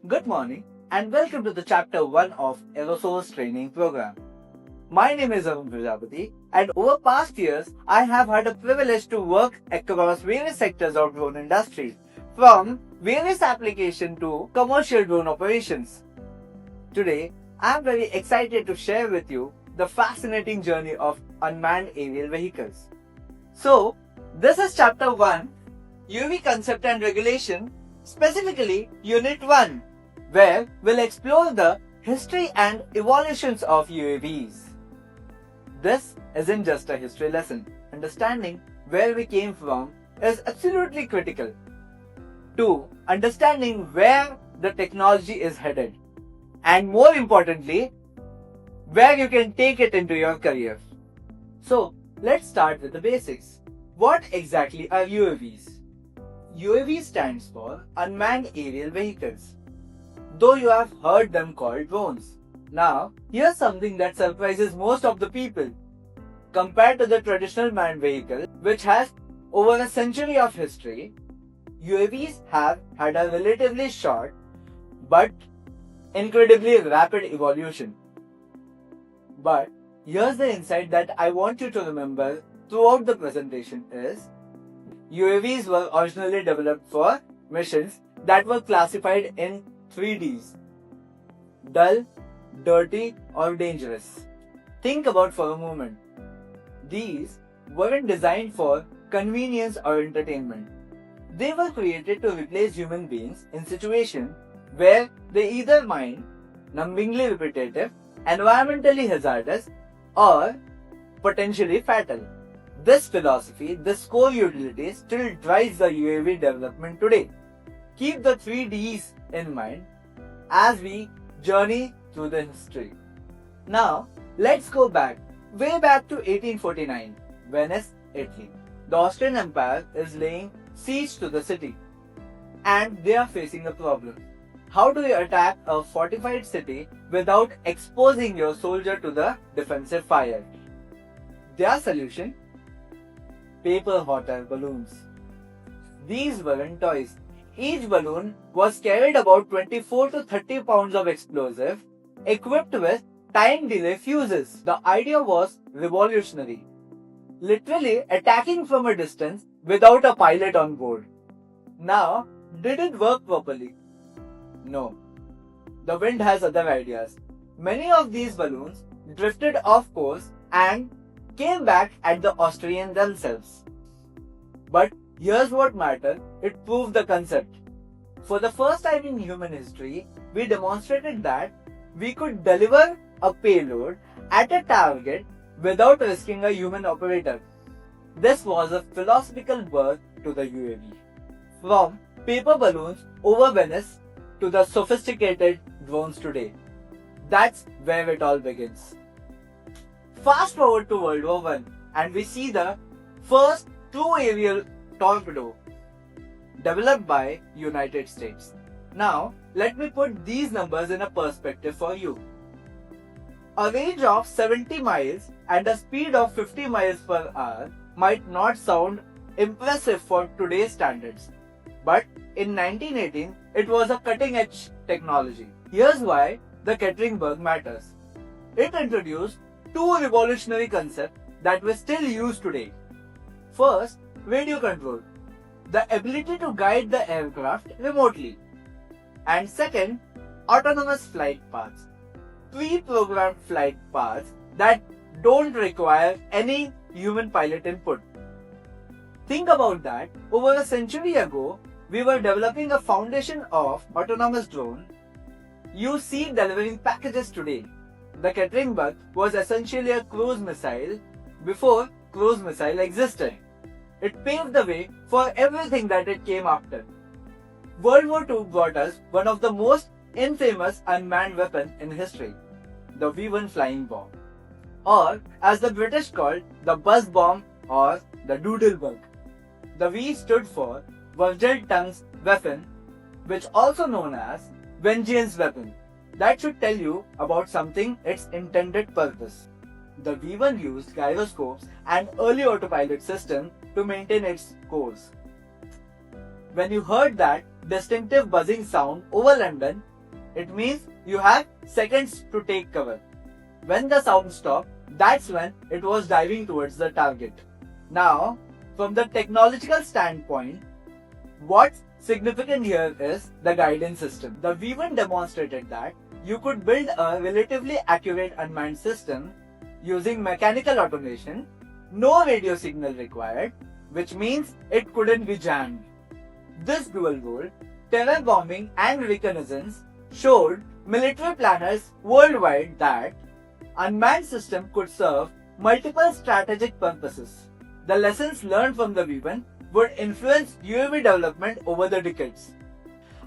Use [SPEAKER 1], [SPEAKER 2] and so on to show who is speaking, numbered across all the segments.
[SPEAKER 1] Good morning and welcome to the chapter 1 of Aerosols training program. My name is Arun Prajapati and over past years I have had a privilege to work across various sectors of drone industry, from various application to commercial drone operations. Today I am very excited to share with you the fascinating journey of unmanned aerial vehicles. So this is chapter 1, UAV concept and regulation, specifically unit 1, where we'll explore the history and evolutions of UAVs. This isn't just a history lesson. Understanding where we came from is absolutely critical to understanding where the technology is headed, and more importantly, where you can take it into your career. So let's start with the basics. What exactly are UAVs? UAV stands for Unmanned Aerial Vehicles, though you have heard them called drones. Now, here's something that surprises most of the people. Compared to the traditional manned vehicle, which has over a century of history, UAVs have had a relatively short but incredibly rapid evolution. But here's the insight that I want you to remember throughout the presentation is, UAVs were originally developed for missions that were classified in 3Ds: dull, dirty or dangerous. Think about for a moment. These weren't designed for convenience or entertainment. They were created to replace human beings in situations where they either mind numbingly repetitive, environmentally hazardous or potentially fatal. This philosophy, this core utility still drives the UAV development today. Keep the 3Ds in mind as we journey through the history. Now, let's go way back to 1849, Venice, Italy. The Austrian Empire is laying siege to the city, and they are facing a problem. How do you attack a fortified city without exposing your soldier to the defensive fire? Their solution? Paper hot air balloons. These weren't toys. Each balloon was carried about 24 to 30 pounds of explosive, equipped with time delay fuses. The idea was revolutionary. Literally attacking from a distance without a pilot on board. Now, did it work properly? No. The wind has other ideas. Many of these balloons drifted off course and came back at the Austrians themselves. But here's what mattered, it proved the concept. For the first time in human history, we demonstrated that we could deliver a payload at a target without risking a human operator. This was a philosophical birth to the UAV. From paper balloons over Venice to the sophisticated drones today. That's where it all begins. Fast forward to World War I and we see the first true aerial torpedo developed by United States. Now, let me put these numbers in a perspective for you. A range of 70 miles and a speed of 50 miles per hour might not sound impressive for today's standards, but in 1918, it was a cutting-edge technology. Here's why the catering bug matters. It introduced two revolutionary concepts that we still use today. First, radio control, the ability to guide the aircraft remotely. And second, autonomous flight paths, pre-programmed flight paths that don't require any human pilot input. Think about that. Over a century ago, we were developing a foundation of autonomous drone you see delivering packages today. The catering bug was essentially a cruise missile before cruise missile existed. It paved the way for everything that it came after. World War II brought us one of the most infamous unmanned weapons in history, the V1 flying bomb, or as the British called the buzz bomb or the doodle bug. The V stood for Virgil Tongue's weapon, which also known as vengeance weapon. That should tell you about something, its intended purpose. The V1 used gyroscopes and early autopilot system to maintain its course. When you heard that distinctive buzzing sound over London, It means you have seconds to take cover. When the sound stopped, that's when it was diving towards the target. Now, from the technological standpoint, what's significant here is the guidance system. The V1 demonstrated that you could build a relatively accurate unmanned system using mechanical automation, no radio signal required, which means it couldn't be jammed. This dual role, terror bombing and reconnaissance, showed military planners worldwide that unmanned system could serve multiple strategic purposes. The lessons learned from the V1 would influence UAV development over the decades.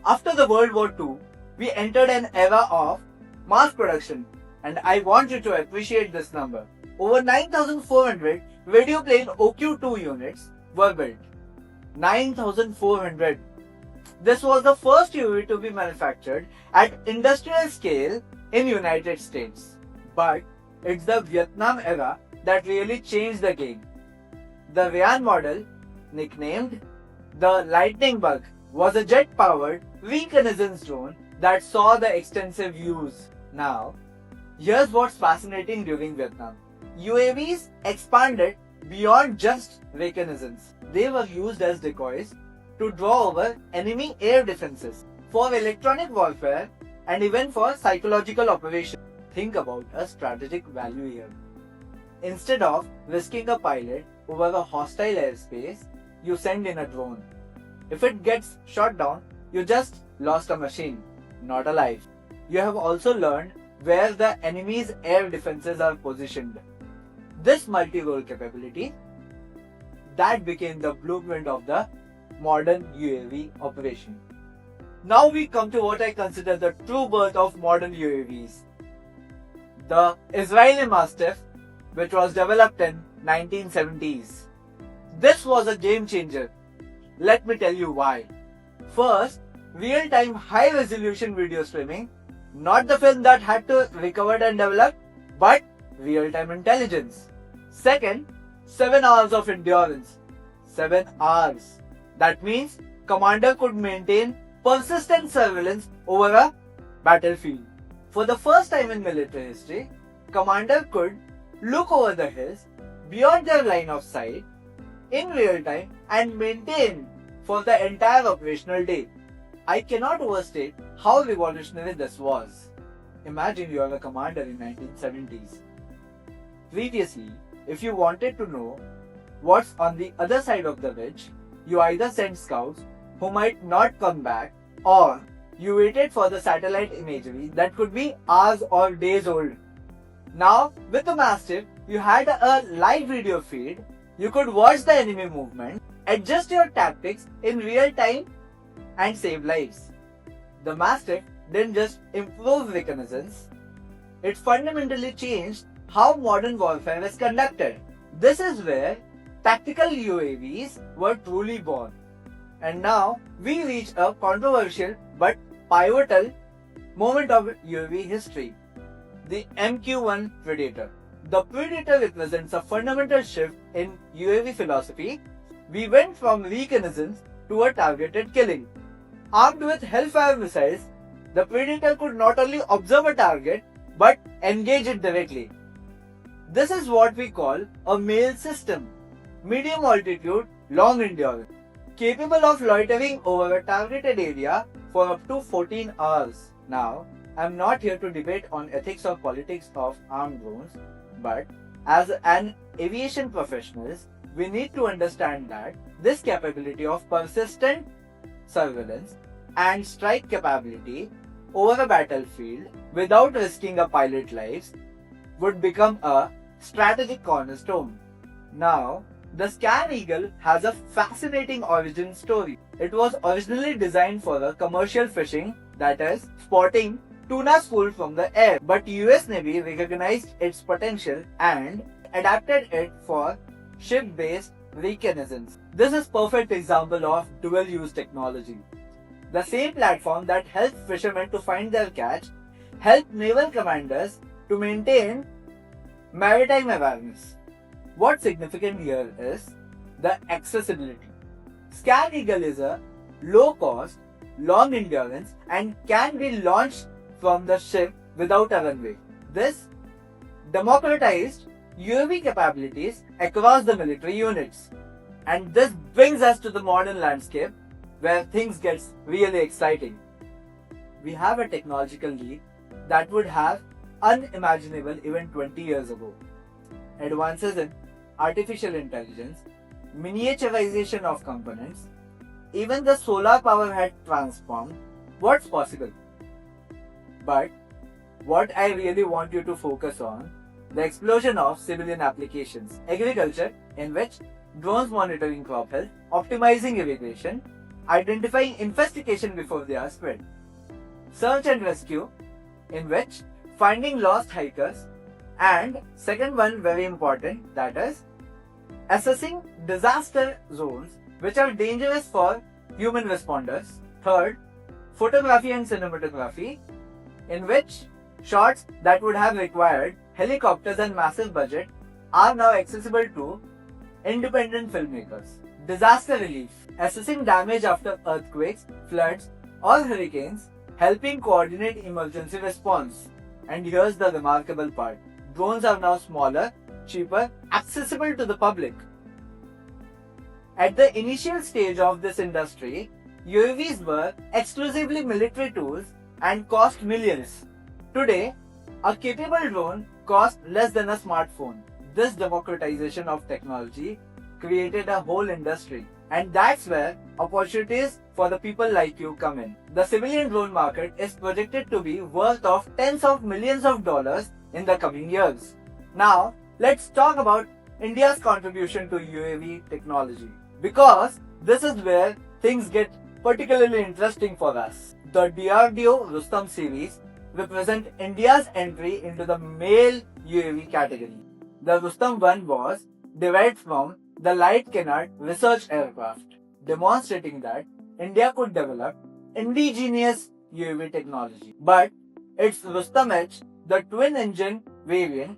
[SPEAKER 1] After the World War II, we entered an era of mass production, and I want you to appreciate this number. Over 9,400 radioplane OQ-2 units were built. 9,400. This was the first UAV to be manufactured at industrial scale in United States. But it's the Vietnam era that really changed the game. The Vienna model, nicknamed the Lightning Bug, was a jet-powered reconnaissance drone that saw the extensive use. Now, here's what's fascinating during Vietnam. UAVs expanded beyond just reconnaissance. They were used as decoys to draw over enemy air defenses, for electronic warfare, and even for psychological operations. Think about a strategic value here. Instead of risking a pilot over a hostile airspace, you send in a drone. If it gets shot down, you just lost a machine, not a life. You have also learned where the enemy's air defenses are positioned. This multi-role capability, that became the blueprint of the modern UAV operation. Now we come to what I consider the true birth of modern UAVs. The Israeli Mastiff, which was developed in 1970s. This was a game changer. Let me tell you why. First, real-time high-resolution video streaming, not the film that had to recover and develop, but real-time intelligence. Second, 7 hours of endurance. 7 hours. That means commander could maintain persistent surveillance over a battlefield. For the first time in military history, commander could look over the hills beyond their line of sight in real time and maintain for the entire operational day. I cannot overstate how revolutionary this was. Imagine you are a commander in 1970s. Previously, if you wanted to know what's on the other side of the ridge, you either sent scouts who might not come back, or you waited for the satellite imagery that could be hours or days old. Now, with the Mastiff, you had a live video feed, you could watch the enemy movement, adjust your tactics in real time, and save lives. The Mastiff didn't just improve reconnaissance, it fundamentally changed how modern warfare is conducted. This is where tactical UAVs were truly born. And now we reach a controversial but pivotal moment of UAV history. The MQ-1 Predator. The Predator represents a fundamental shift in UAV philosophy. We went from reconnaissance to a targeted killing. Armed with Hellfire missiles, the Predator could not only observe a target but engage it directly. This is what we call a mail system. Medium altitude, long endurance. Capable of loitering over a targeted area for up to 14 hours. Now, I'm not here to debate on ethics or politics of armed drones, but as an aviation professionals, we need to understand that this capability of persistent surveillance and strike capability over a battlefield without risking a pilot's lives would become a strategic cornerstone. Now, the Scan Eagle has a fascinating origin story. It was originally designed for a commercial fishing, that is, spotting tuna school from the air, but US Navy recognized its potential and adapted it for ship-based reconnaissance. This is a perfect example of dual-use technology. The same platform that helped fishermen to find their catch helped naval commanders to maintain maritime awareness. What's significant here is the accessibility. Scan Eagle is a low-cost, long endurance, and can be launched from the ship without a runway. This democratized UAV capabilities across the military units. And this brings us to the modern landscape where things get really exciting. We have a technological leap that would have unimaginable even 20 years ago. Advances in artificial intelligence, miniaturization of components, even the solar power had transformed what's possible. But what I really want you to focus on, the explosion of civilian applications, agriculture in which drones monitoring crop health, optimizing irrigation, identifying infestation before they are spread, search and rescue in which finding lost hikers, and second one very important, that is assessing disaster zones which are dangerous for human responders. Third, photography and cinematography in which shots that would have required helicopters and massive budget are now accessible to independent filmmakers. Disaster relief, assessing damage after earthquakes, floods or hurricanes, helping coordinate emergency response. And here's the remarkable part. Drones are now smaller, cheaper, accessible to the public. At the initial stage of this industry, UAVs were exclusively military tools and cost millions. Today, a capable drone costs less than a smartphone. This democratization of technology created a whole industry, and that's where opportunities for the people like you come in. The civilian drone market is projected to be worth of tens of millions of dollars in the coming years. Now, let's talk about India's contribution to UAV technology, because this is where things get particularly interesting for us. The DRDO Rustom series represent India's entry into the male UAV category. The Rustom 1 was derived from the Light Canard research aircraft, demonstrating that India could develop indigenous UAV technology. But it's Rustom H, the twin-engine variant,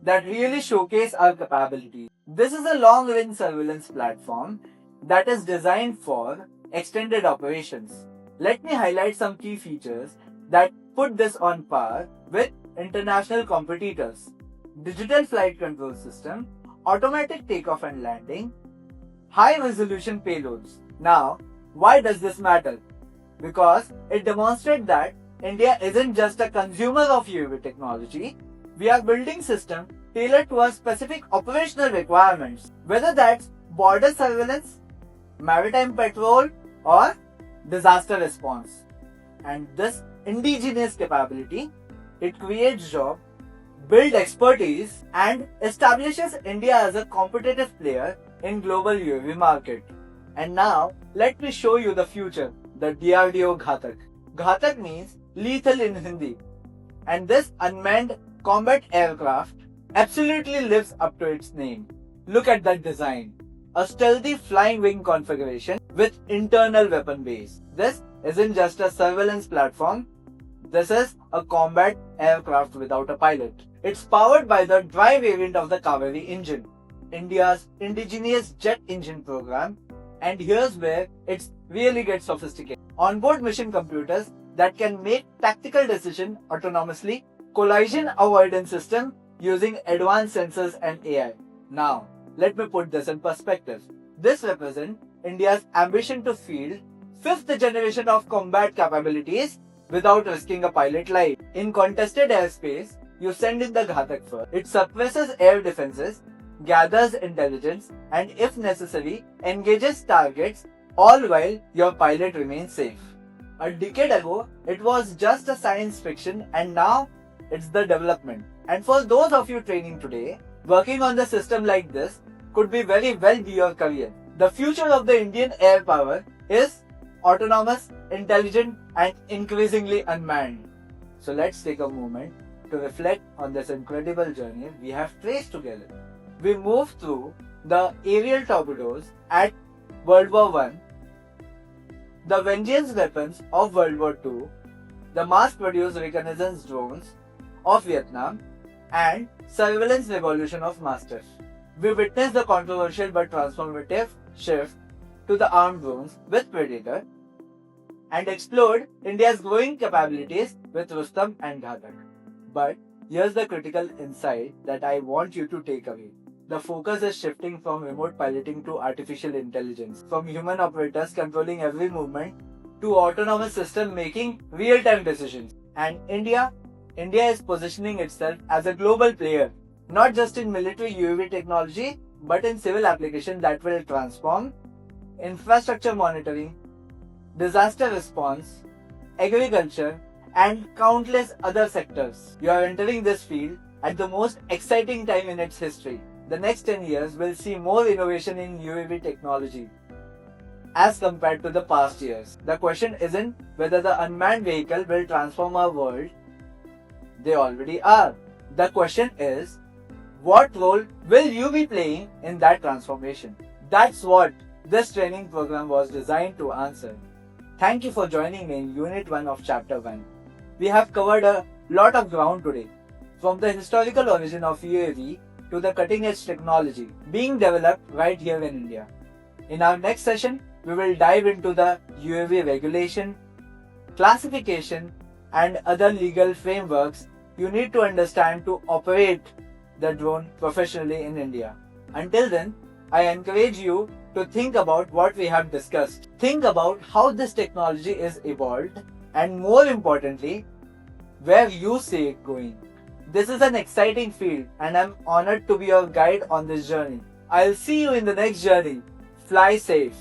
[SPEAKER 1] that really showcase our capabilities. This is a long-range surveillance platform that is designed for extended operations. Let me highlight some key features that put this on par with international competitors. Digital flight control system, automatic takeoff and landing, high resolution payloads. Now, why does this matter? Because it demonstrates that India isn't just a consumer of UAV technology, we are building systems tailored to our specific operational requirements, whether that's border surveillance, maritime patrol, or disaster response. And this indigenous capability, it creates jobs, builds expertise, and establishes India as a competitive player in global UAV market. And now, let me show you the future, the DRDO Ghatak. Ghatak means lethal in Hindi. And this unmanned combat aircraft absolutely lives up to its name. Look at that design. A stealthy flying wing configuration with internal weapon base. This isn't just a surveillance platform. This is a combat aircraft without a pilot. It's powered by the dry variant of the Kaveri engine, India's indigenous jet engine program. And here's where it really gets sophisticated. Onboard mission computers that can make tactical decisions autonomously, collision avoidance system using advanced sensors and AI. Now, let me put this in perspective. This represents India's ambition to field fifth generation of combat capabilities without risking a pilot life. In contested airspace, you send in the Ghatak first. It suppresses air defenses, gathers intelligence, and if necessary, engages targets, all while your pilot remains safe. A decade ago, it was just a science fiction, and now it's the development. And for those of you training today, working on the system like this could be very well be your career. The future of the Indian air power is autonomous, intelligent, and increasingly unmanned. So let's take a moment to reflect on this incredible journey we have traced together. We moved through the aerial torpedoes at World War I, the vengeance weapons of World War II, the mass-produced reconnaissance drones of Vietnam, and surveillance revolution of Mastiff. We witnessed the controversial but transformative shift to the armed drones with Predator, and explored India's growing capabilities with Rustom and Ghatak. But here's the critical insight that I want you to take away. The focus is shifting from remote piloting to artificial intelligence, from human operators controlling every movement to autonomous system making real-time decisions. And India is positioning itself as a global player, not just in military UAV technology, but in civil applications that will transform infrastructure monitoring, disaster response, agriculture, and countless other sectors. You are entering this field at the most exciting time in its history. The next 10 years will see more innovation in UAV technology as compared to the past years. The question isn't whether the unmanned vehicle will transform our world. They already are. The question is, what role will you be playing in that transformation? That's what this training program was designed to answer. Thank you for joining me in Unit 1 of Chapter 1. We have covered a lot of ground today, from the historical origin of UAV to the cutting-edge technology being developed right here in India. In our next session, we will dive into the UAV regulation, classification, and other legal frameworks you need to understand to operate the drone professionally in India. Until then, I encourage you to think about what we have discussed. Think about how this technology is evolved and, more importantly, where you see it going. This is an exciting field and I'm honored to be your guide on this journey. I'll see you in the next journey. Fly safe.